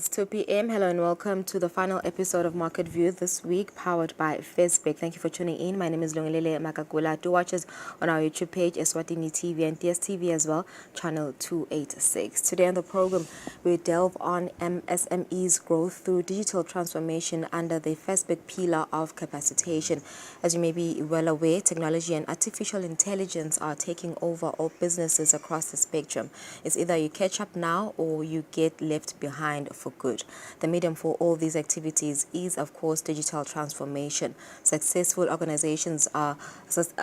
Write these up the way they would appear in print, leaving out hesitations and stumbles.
It's 2 p.m. Hello and welcome to the final episode of Market View this week, powered by FESBC. Thank you for tuning in. My name is Lungilele Makagula. Do watch us on our YouTube page, Eswatini TV and DSTV as well, channel 286. Today on the program, we delve on MSME's growth through digital transformation under the FESBC pillar of capacitation. As you may be well aware, technology and artificial intelligence are taking over all businesses across the spectrum. It's either you catch up now or you get left behind for good. The medium for all these activities is, of course, digital transformation. Successful organizations are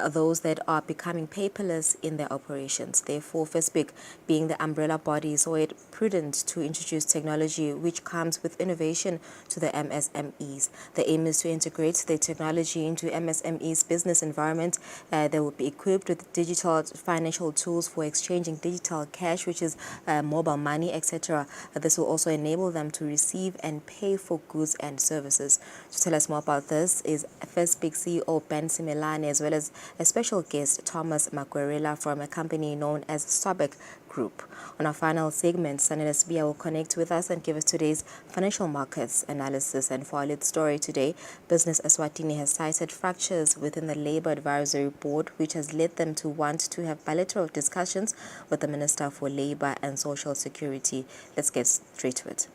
those that are becoming paperless in their operations. Therefore, FESBC, being the umbrella body, saw it prudent to introduce technology which comes with innovation to the MSMEs. The aim is to integrate the technology into MSMEs' business environment. They will be equipped with digital financial tools for exchanging digital cash, which is mobile money, etc. This will also enable them to receive and pay for goods and services. To tell us more about this is FESBC CEO Ben Simelane, as well as a special guest, Thomas Makwerela, from a company known as Swabek Group. On our final segment, Sanela Sbia will connect with us and give us today's financial markets analysis. And for our lead story today, Business Eswatini has cited fractures within the Labour Advisory Board, which has led them to want to have bilateral discussions with the Minister for Labour and Social Security. Let's get straight to it.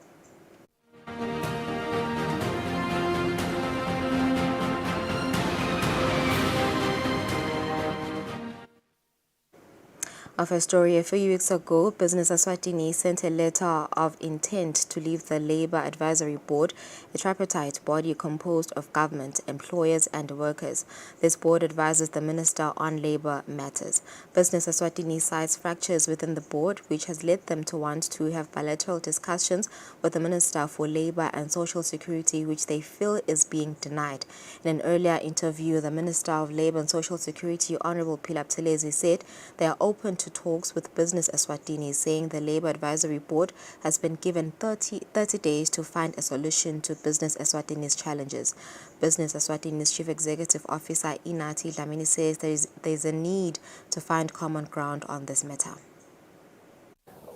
Of a story, a few weeks ago, Business Eswatini sent a letter of intent to leave the Labour Advisory Board, a tripartite body composed of government, employers and workers. This board advises the Minister on labour matters. Business Eswatini cites fractures within the board, which has led them to want to have bilateral discussions with the Minister for Labour and Social Security, which they feel is being denied. In an earlier interview, the Minister of Labour and Social Security, Honourable Philip Telezi, said they are open to talks with Business Eswatini, saying the Labour Advisory Board has been given 30 days to find a solution to Business Eswatini's challenges. Business Eswatini's Chief Executive Officer, Inati Dlamini, says there is a need to find common ground on this matter.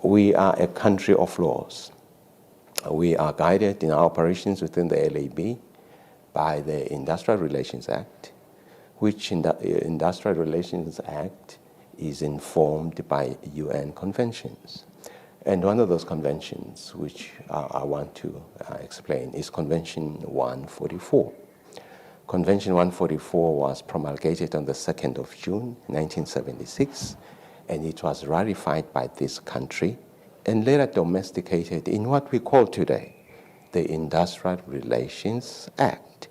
We are a country of laws. We are guided in our operations within the LAB by the Industrial Relations Act, which Industrial Relations Act is informed by UN conventions. And one of those conventions, which I want to explain, is Convention 144. Convention 144 was promulgated on the 2nd of June, 1976, and it was ratified by this country and later domesticated in what we call today the Industrial Relations Act.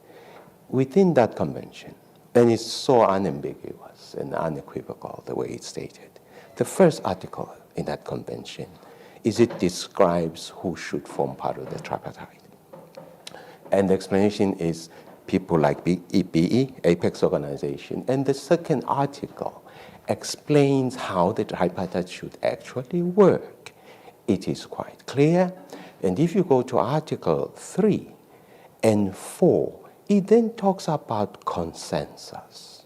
Within that convention, and it's so unambiguous and unequivocal the way it's stated. The first article in that convention is it describes who should form part of the tripartite. And the explanation is people like BE, Apex Organization. And the second article explains how the tripartite should actually work. It is quite clear. And if you go to Article 3 and 4, it then talks about consensus,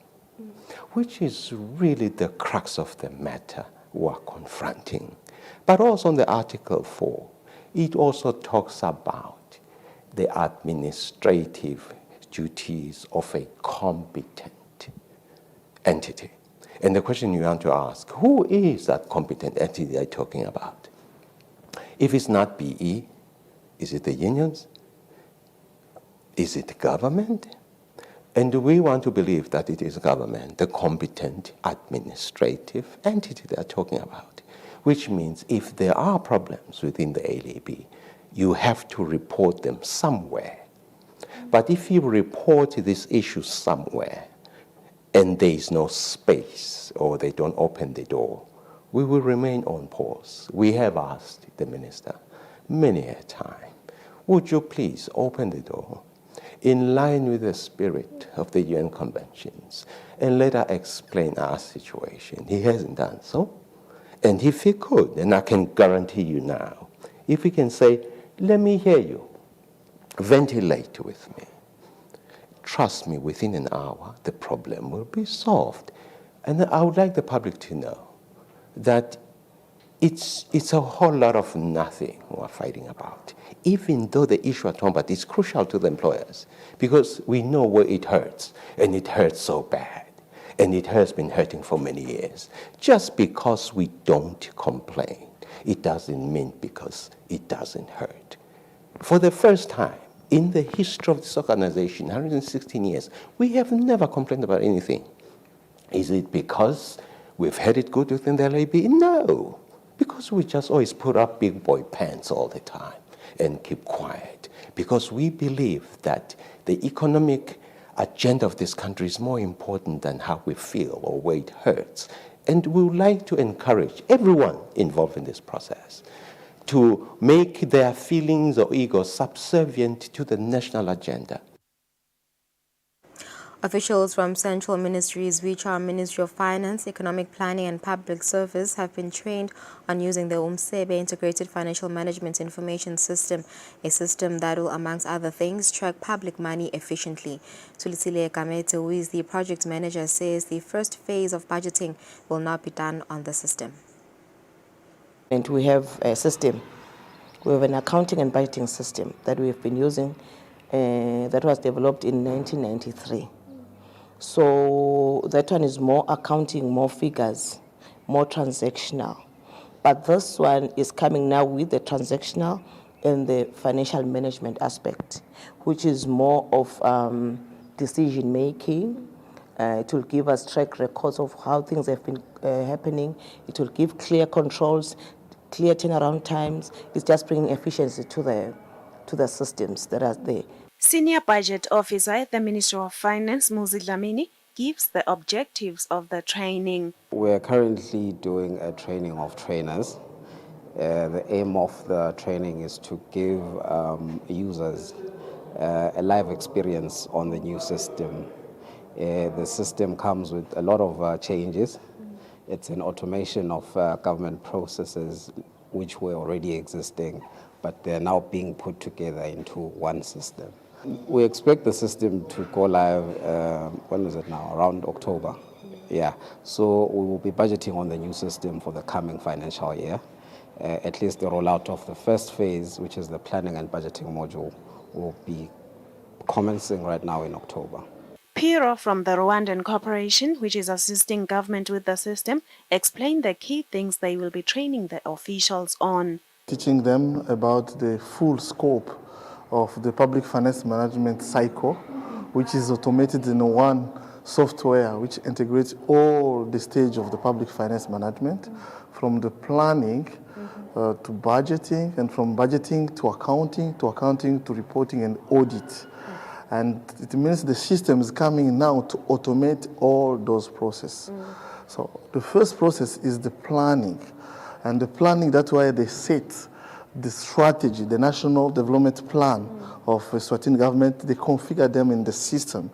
which is really the crux of the matter we're confronting. But also in the Article 4, it also talks about the administrative duties of a competent entity. And the question you want to ask, who is that competent entity they're talking about? If it's not BE, is it the unions? Is it government? And we want to believe that it is government, the competent administrative entity they are talking about, which means if there are problems within the LAB, you have to report them somewhere. But if you report this issue somewhere and there is no space or they don't open the door, we will remain on pause. We have asked the minister many a time, would you please open the door in line with the spirit of the UN conventions and let us explain our situation? He hasn't done so. And if he could, and I can guarantee you now, if he can say, let me hear you, ventilate with me, trust me, within an hour, the problem will be solved. And I would like the public to know that it's a whole lot of nothing we're fighting about, even though the issue at home, but it's crucial to the employers because we know where it hurts, and it hurts so bad, and it has been hurting for many years. Just because we don't complain, it doesn't mean because it doesn't hurt. For the first time in the history of this organization, 116 years, we have never complained about anything. Is it because we've had it good within the LAB? No, because we just always put up big boy pants all the time and keep quiet. Because we believe that the economic agenda of this country is more important than how we feel or where it hurts. And we would like to encourage everyone involved in this process to make their feelings or egos subservient to the national agenda. Officials from central ministries, which are Ministry of Finance, Economic Planning and Public Service, have been trained on using the UMSEBE Integrated Financial Management Information System, a system that will, amongst other things, track public money efficiently. Tulisile Kamete, who is the project manager, says the first phase of budgeting will not be done on the system. And we have a system. We have an accounting and budgeting system that we have been using that was developed in 1993. So that one is more accounting, more figures, more transactional. But this one is coming now with the transactional and the financial management aspect, which is more of decision making. It will give us track records of how things have been happening. It will give clear controls, clear turnaround times. It's just bringing efficiency to the systems that are there. Senior Budget Officer at the Ministry of Finance, Muzi Dlamini, gives the objectives of the training. We are currently doing a training of trainers. The aim of the training is to give users a live experience on the new system. The system comes with a lot of changes. It's an automation of government processes which were already existing, but they're now being put together into one system. We expect the system to go live, when is it now? Around October. Yeah, so we will be budgeting on the new system for the coming financial year. At least the rollout of the first phase, which is the planning and budgeting module, will be commencing right now in October. Piro from the Rwandan Corporation, which is assisting government with the system, explained the key things they will be training the officials on. Teaching them about the full scope of the public finance management cycle, which is automated in one software which integrates all the stage of the public finance management, from the planning to budgeting, and from budgeting to accounting to reporting and audit. And it means the system is coming now to automate all those processes. So the first process is the planning. And the planning, that's why they set the strategy, the National Development Plan of the Eswatini government. They configure them in the system.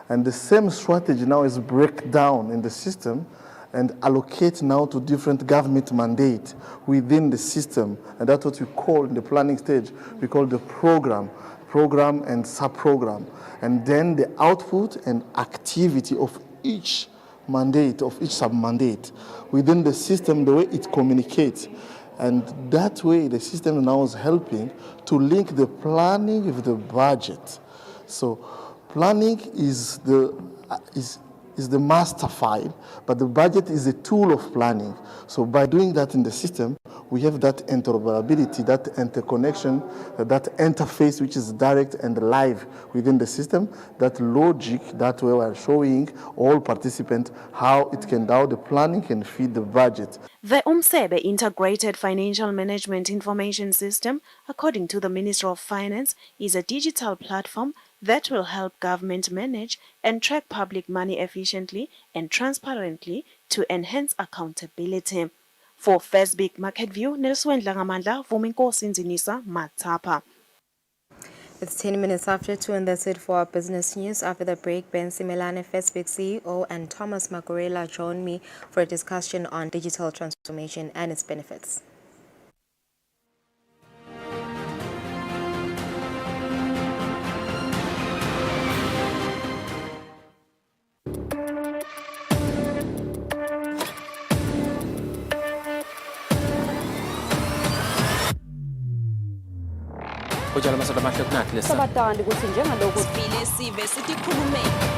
And the same strategy now is break down in the system and allocate now to different government mandate within the system. And that's what we call in the planning stage, we call the program and sub-program. And then the output and activity of each mandate, of each sub-mandate within the system, the way it communicates. And that way the system now is helping to link the planning with the budget. So planning is the master file, but the budget is a tool of planning. So by doing that in the system, we have that interoperability, that interconnection, that interface which is direct and live within the system, that logic, that way we are showing all participants how the planning can feed the budget. The UMSEBE Integrated Financial Management Information System, according to the Ministry of Finance, is a digital platform that will help government manage and track public money efficiently and transparently to enhance accountability. For FESBC Market View, Nelson Langamandla, Vuminkosi Nzinisa, Matapa. It's 10 minutes after 2, and that's it for our business news. After the break, Ben Simelane, FESBC CEO, and Thomas Magorela join me for a discussion on digital transformation and its benefits. Ujala masoda mahle kunathi lesa. Sabatandi ukuthi njengalokhu Sibile sive sithi khulumeni.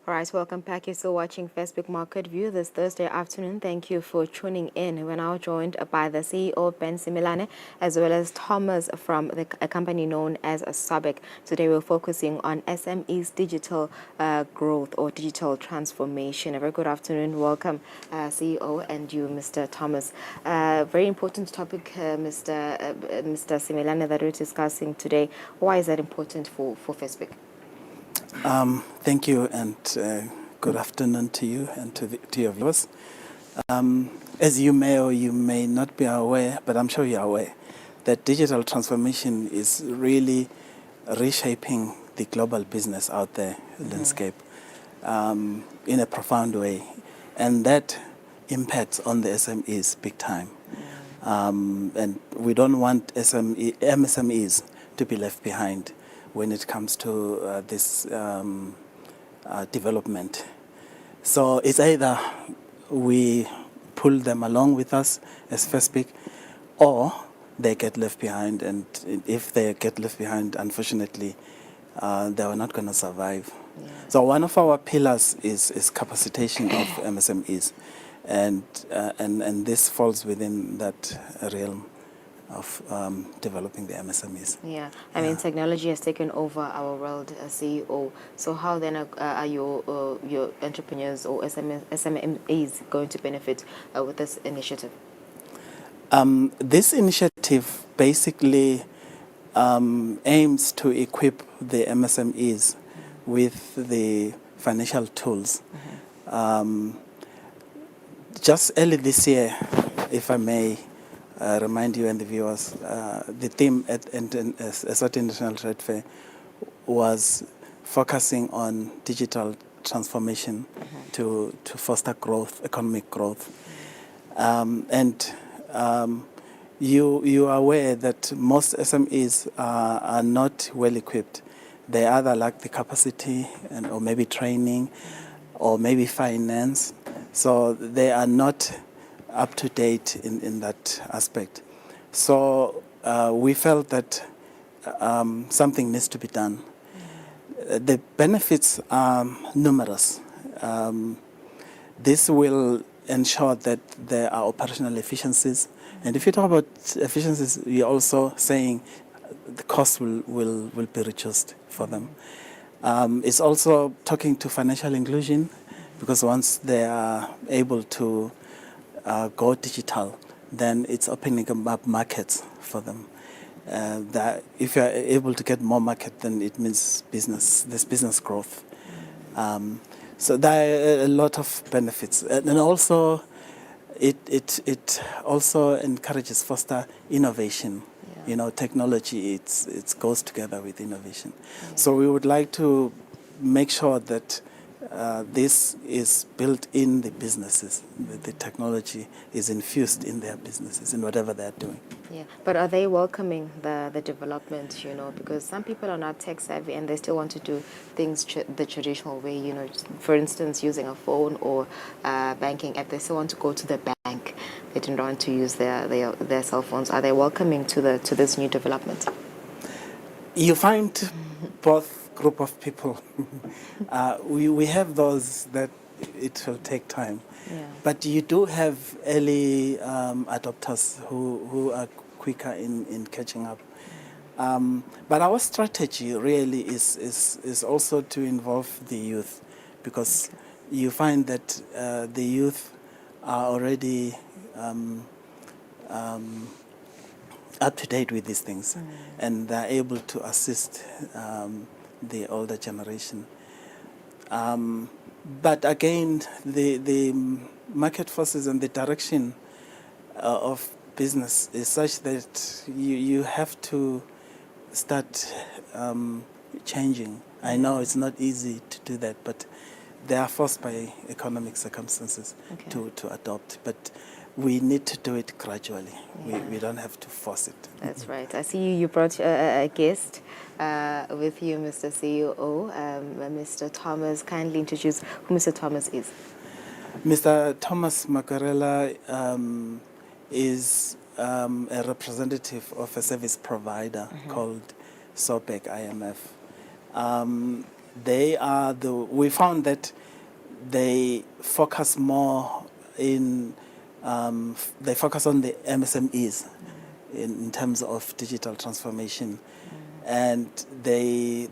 All right, welcome back. You're still watching Facebook Market View this Thursday afternoon. Thank you for tuning in. We're now joined by the CEO, Ben Similane, as well as Thomas from a company known as SABIC. Today we're focusing on SME's digital growth or digital transformation. A very good afternoon. Welcome, CEO, and you, Mr. Thomas. Very important topic, Mr. Similane, that we're discussing today. Why is that important for Facebook? Thank you, and good afternoon to you and to your viewers. As you may or you may not be aware, but I'm sure you're aware, that digital transformation is really reshaping the global business out there landscape in a profound way, and that impacts on the SMEs big time. And we don't want MSMEs to be left behind when it comes to this development. So it's either we pull them along with us as FESBC, or they get left behind, and if they get left behind, unfortunately, they are not going to survive. Yeah. So one of our pillars is capacitation of MSMEs, and this falls within that realm of developing the MSMEs. Yeah, I mean, technology has taken over our world, CEO. So how then are your entrepreneurs or SMEs going to benefit with this initiative? This initiative basically aims to equip the MSMEs with the financial tools. Just early this year, if I may, remind you and the viewers, the theme at Eswatini International Trade Fair was focusing on digital transformation to foster growth, economic growth. You are aware that most SMEs are not well equipped. They either lack the capacity or maybe training or maybe finance. So they are not up to date in that aspect. So we felt that something needs to be done. The benefits are numerous. This will ensure that there are operational efficiencies. And if you talk about efficiencies, we're also saying the cost will be reduced for them. It's also talking to financial inclusion, because once they are able to go digital, then it's opening up markets for them. That if you're able to get more market, then it means there's business growth. So there are a lot of benefits. And also, it also encourages foster innovation. Yeah. You know, technology, it goes together with innovation. Yeah. So we would like to make sure that this is built in the businesses. The technology is infused in their businesses, in whatever they're doing. Yeah, but are they welcoming the development, you know, because some people are not tech savvy and they still want to do things the traditional way, you know, for instance, using a phone or banking app. They still want to go to the bank. They don't want to use their cell phones. Are they welcoming to this new development? You find both group of people. We have those that it will take time. Yeah. But you do have early adopters who are quicker in catching up. But our strategy really is also to involve the youth, because you find that the youth are already up to date with these things, and they're able to assist the older generation. But again, the market forces and the direction of business is such that you have to start changing. I know it's not easy to do that, but they are forced by economic circumstances to adopt. But we need to do it gradually. We don't have to force it. That's right. I see you brought a guest with you, Mr. CEO, Mr. Thomas. Kindly introduce who Mr. Thomas is. Mr. Thomas Makarela is a representative of a service provider called SOPEC IMF. We found that they focus more they focus on the MSMEs in terms of digital transformation, and they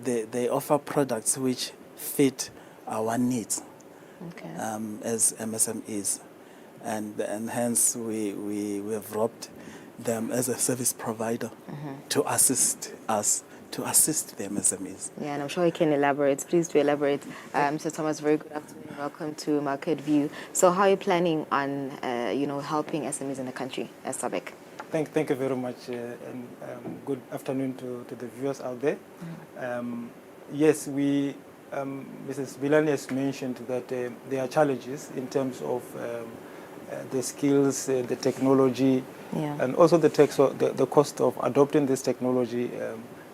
offer products which fit our needs as MSMEs, and hence we have robbed them as a service provider to assist us to assist the MSMEs. Yeah, and I'm sure you can elaborate. Please do elaborate. Mr. Thomas, very good afternoon. Welcome to Market View. So how are you planning on, helping SMEs in the country as SABEC? Thank you very much, and good afternoon to the viewers out there. Yes, we, Mrs. Bilani has mentioned that there are challenges in terms of the skills, the technology, and also the cost of adopting this technology.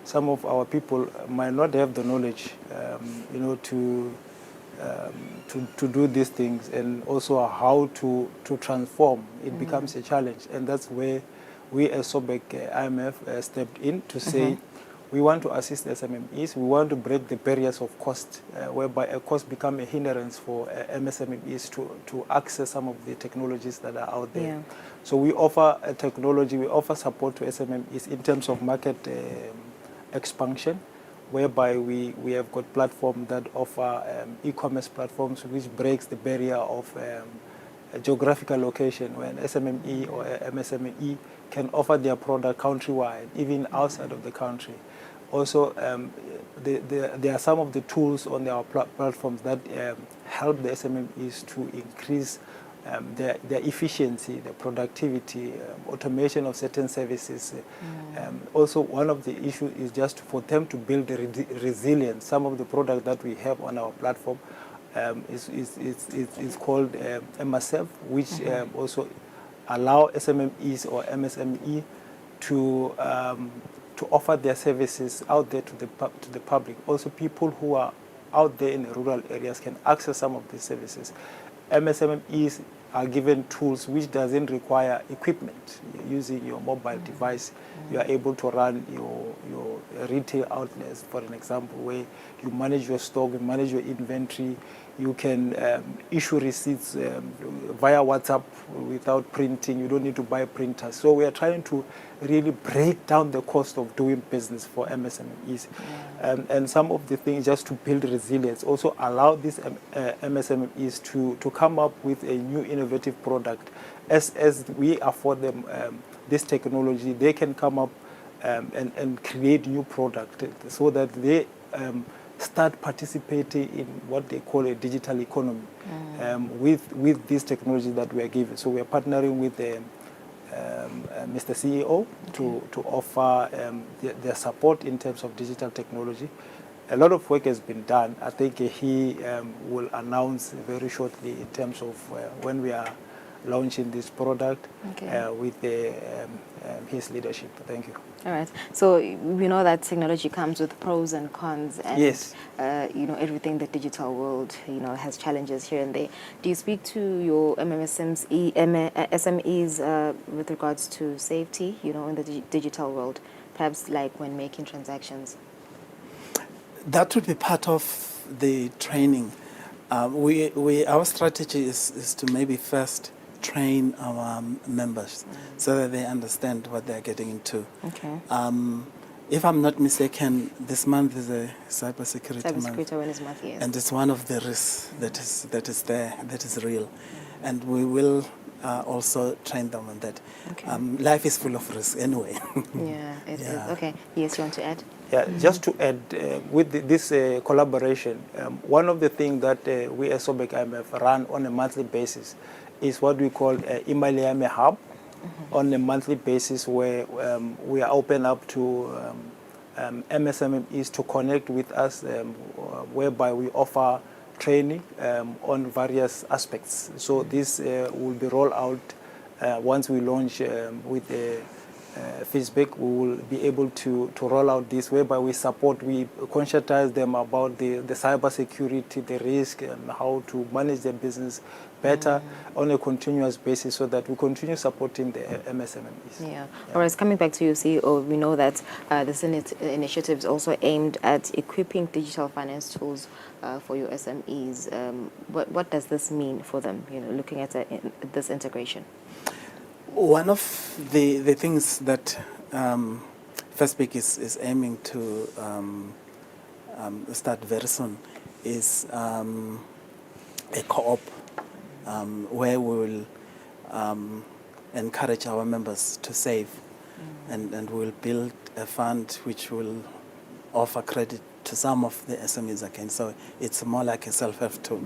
Some of our people might not have the knowledge, to do these things, and also how to transform. It becomes a challenge, and that's where we as SOBEC IMF stepped in to say we want to assist SMMEs. We want to break the barriers of cost, whereby a cost become a hindrance for MSMEs to access some of the technologies that are out there. So we offer a technology, we offer support to SMMEs in terms of market expansion, whereby we have got platforms that offer e-commerce platforms which breaks the barrier of geographical location, when SMME or MSME can offer their product countrywide, even outside of the country. Also, there are some of the tools on our platforms that help the SMMEs to increase their efficiency, their productivity, automation of certain services. Also, one of the issues is just for them to build the resilience. Some of the products that we have on our platform is called MSF, which also allow SMMEs or MSME to offer their services out there to the public. Also, people who are out there in the rural areas can access some of these services. MSMEs are given tools which doesn't require equipment. Using your mobile device, you are able to run your retail outlets, for an example, where you manage your stock, you manage your inventory, you can issue receipts via WhatsApp without printing. You don't need to buy printers. So we are trying to really break down the cost of doing business for MSMEs. And some of the things just to build resilience, also allow these MSMEs to come up with a new innovative product. As we afford them this technology, they can come up and create new product so that they start participating in what they call a digital economy with this technology that we are given. So we are partnering with Mr. CEO to offer their support in terms of digital technology. A lot of work has been done. I think he will announce very shortly in terms of when we are launching this product with his leadership. Thank you. All right. So we know that technology comes with pros and cons, and everything. The digital world, has challenges here and there. Do you speak to your SMEs with regards to safety, in the digital world, perhaps like when making transactions? That would be part of the training. Our strategy is to maybe first train our members so that they understand what they're getting into. Okay. If I'm not mistaken, this month is a cybersecurity month. Awareness month, yes. And it's one of the risks that is there, that is real. And we will also train them on that. Okay. Life is full of risks anyway. Yeah, it is. Okay. Yes, you want to add? Yeah, just to add, with this collaboration, one of the things that we as SOBEC IMF run on a monthly basis is what we call Imaliame Hub on a monthly basis, where we are open up to MSMEs to connect with us, whereby we offer training on various aspects. So this will be rolled out once we launch with the FESBC. We will be able to roll out this, whereby we conscientize them about the cyber security, the risk, and how to manage their business better on a continuous basis, so that we continue supporting the MSMEs. Yeah. All right, coming back to you, CEO, we know that this initiative is also aimed at equipping digital finance tools for your SMEs. What does this mean for them, looking at this integration? One of the things that FESBC is aiming to start very soon is a co-op where we will encourage our members to save, and we'll build a fund which will offer credit to some of the SMEs again. So it's more like a self-help tool.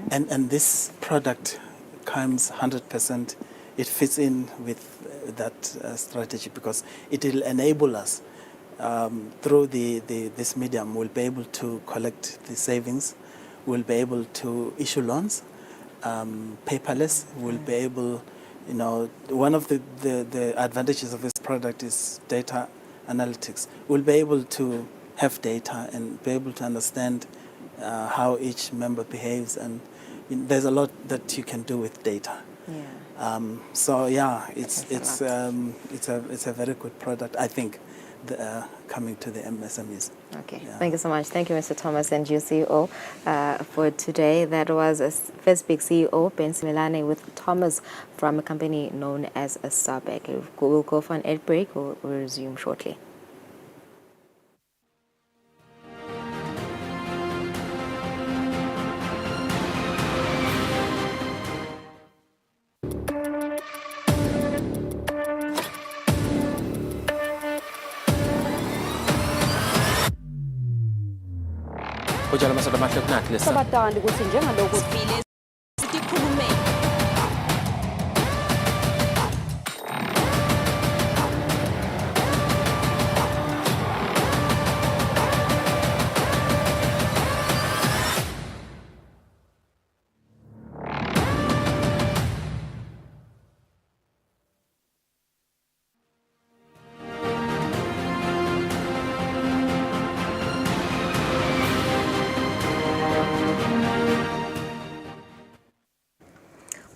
Okay. And this product comes 100%. It fits in with that strategy, because it will enable us through this medium. We'll be able to collect the savings. We'll be able to issue loans, paperless. We'll be able, one of the advantages of this product is data analytics. We'll be able to have data and be able to understand how each member behaves, and there's a lot that you can do with data. Yeah. So yeah, it's a very good product, I think, coming to the MSMEs. Okay, yeah. Thank you so much. Thank you, Mr. Thomas and you, CEO, for today. That was FESBC CEO Ben Simelane with Thomas from a company known as Sabek. We'll go for an ad break. We'll resume shortly. sabathandi ukuthi njengalokhu sivile sikhulume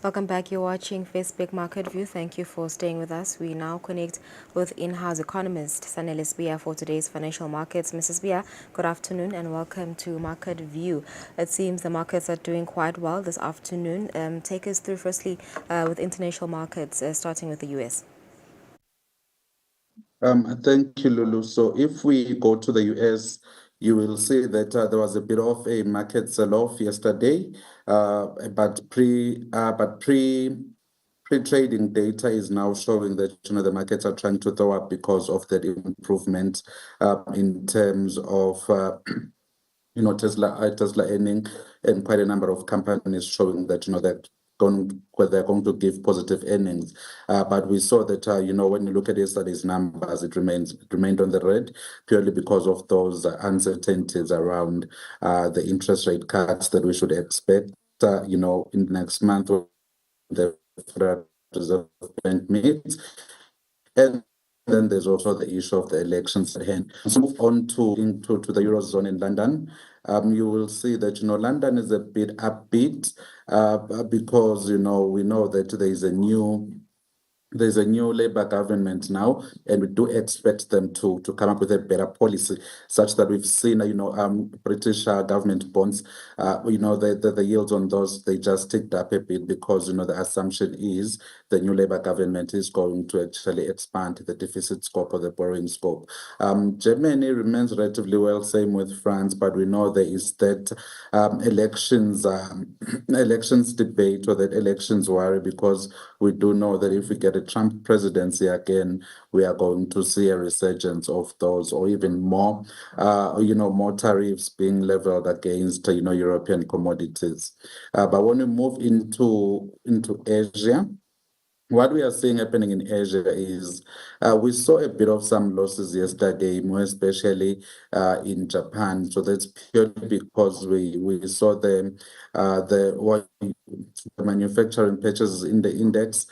Welcome back. You're watching FESBC Market View. Thank you for staying with us. We now connect with in-house economist Sanele Sibiya for today's financial markets. Mrs. Sibiya, good afternoon and welcome to Market View. It seems the markets are doing quite well this afternoon. Take us through firstly with international markets, starting with the US. Thank you, Lulu. So if we go to the US, you will see that there was a bit of a market sell-off yesterday, but pre-trading data is now showing that the markets are trying to throw up because of that improvement in terms of Tesla earning, and quite a number of companies showing that they're going to give positive earnings. But we saw that when you look at yesterday's numbers, it remained on the red purely because of those uncertainties around the interest rate cuts that we should expect in the next month when the Federal Reserve Bank meets. And then there's also the issue of the elections at hand. So move on to the Eurozone in London. You will see that London is a bit upbeat because we know that there's a new Labour government now, and we do expect them to come up with a better policy, such that we've seen, British government bonds, the yields on those, they just ticked up a bit because, the assumption is the new Labour government is going to actually expand the deficit scope or the borrowing scope. Germany remains relatively well, same with France, but we know there is that elections debate or that elections worry, because we do know that if we get a Trump presidency again, we are going to see a resurgence of those, or even more, more tariffs being leveled against, European commodities. But when we move into Asia, What we are seeing happening in Asia is we saw a bit of some losses yesterday, more especially in Japan. So that's purely because we saw the manufacturing purchases in the index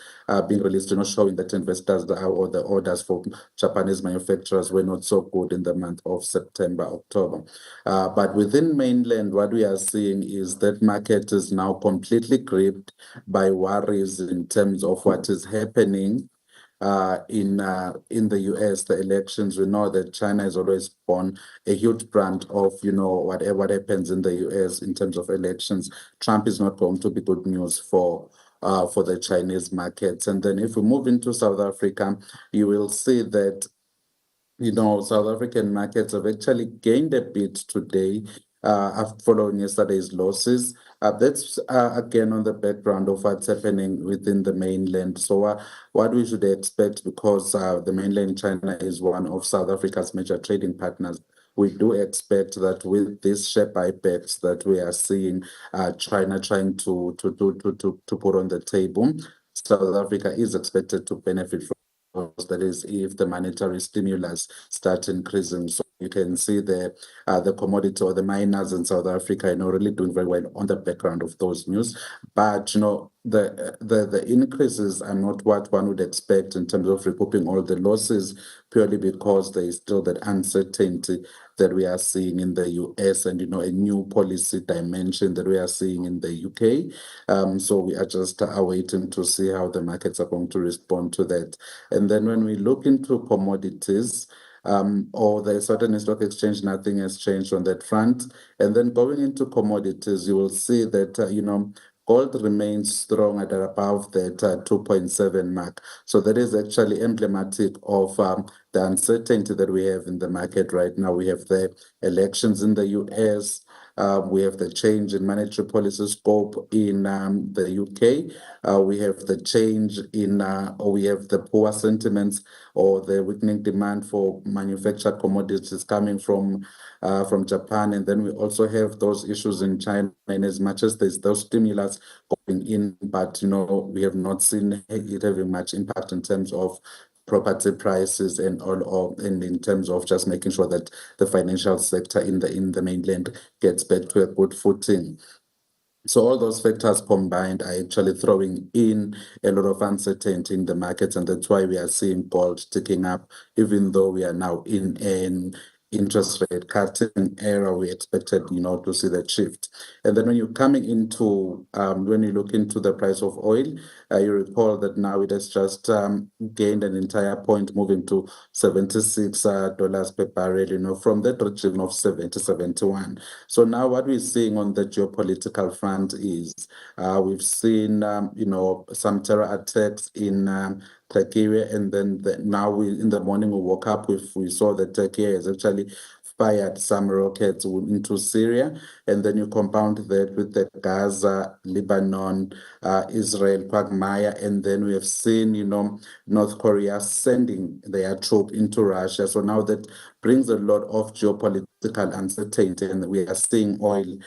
being released, showing that investors or the orders for Japanese manufacturers were not so good in the month of September, October. But within mainland, what we are seeing is that market is now completely gripped by worries in terms of what is happening in the US, the elections. We know that China has always borne a huge brunt of what happens in the US in terms of elections. Trump is not going to be good news for the Chinese markets. And then if we move into South Africa, you will see that South African markets have actually gained a bit today following yesterday's losses. That's again on the background of what's happening within the mainland. So what we should expect, because the mainland China is one of South Africa's major trading partners, we do expect that with these share buybacks that we are seeing China trying to put on the table, South Africa is expected to benefit from. That is, if the monetary stimulus starts increasing. So you can see the commodity or the miners in South Africa, really doing very well on the background of those news. But the increases are not what one would expect in terms of recouping all the losses, purely because there is still that uncertainty that we are seeing in the US, and a new policy dimension that we are seeing in the UK. So we are just awaiting to see how the markets are going to respond to that. And then when we look into commodities, or the Eswatini Stock Exchange, nothing has changed on that front. And then going into commodities, you will see that gold remains strong at above that 2.7 mark. So that is actually emblematic of the uncertainty that we have in the market right now. We have the elections in the US. We have the change in monetary policy scope in the UK. We have the change or we have the poor sentiments or the weakening demand for manufactured commodities coming from Japan. And then we also have those issues in China. And as much as there's those stimulus going in, but we have not seen it having much impact in terms of property prices and and in terms of just making sure that the financial sector in the mainland gets back to a good footing. So all those factors combined are actually throwing in a lot of uncertainty in the markets, and that's why we are seeing gold ticking up, even though we are now in an interest rate cutting era. We expected, to see that shift. And then when you're coming into, when you look into the price of oil, you recall that now it has just gained an entire point, moving to $76 per barrel, from that region of 70, 71. So now what we're seeing on the geopolitical front is we've seen, some terror attacks in Turkey, and then now in the morning we woke up we saw that Turkey has actually fired some rockets into Syria, and then you compound that with the Gaza, Lebanon, Israel quagmire, and then we have seen, North Korea sending their troop into Russia. So now that brings a lot of geopolitical uncertainty, and we are seeing oil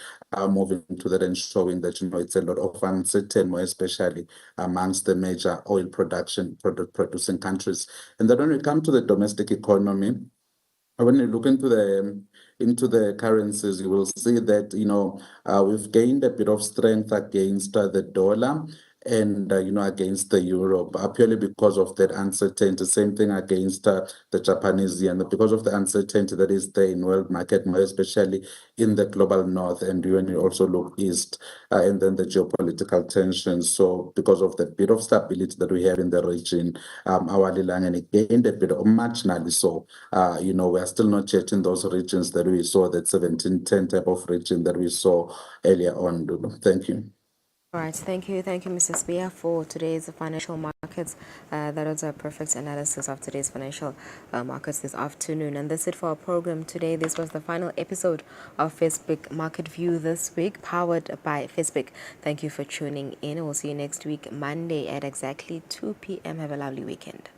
moving to that and showing that, it's a lot of uncertainty, more especially amongst the major oil producing countries. And then when we come to the domestic economy, when you look into the currencies, you will see that we've gained a bit of strength against the dollar and against the euro, purely because of that uncertainty. Same thing against the Japanese yen, because of the uncertainty that is there in world market, more especially in the global north, and when you also look east, and then the geopolitical tensions. So because of the bit of stability that we have in the region, our Lilangani gained a bit of marginally. So we are still not yet in those regions that we saw, that 1710 type of region that we saw earlier on. Thank you. All right, thank you, Mrs. Bia, for today's financial markets. That was a perfect analysis of today's financial markets this afternoon. And that's it for our program today. This was the final episode of FESBC Market View this week, powered by FESBC. Thank you for tuning in. We'll see you next week, Monday at exactly 2 p.m. Have a lovely weekend.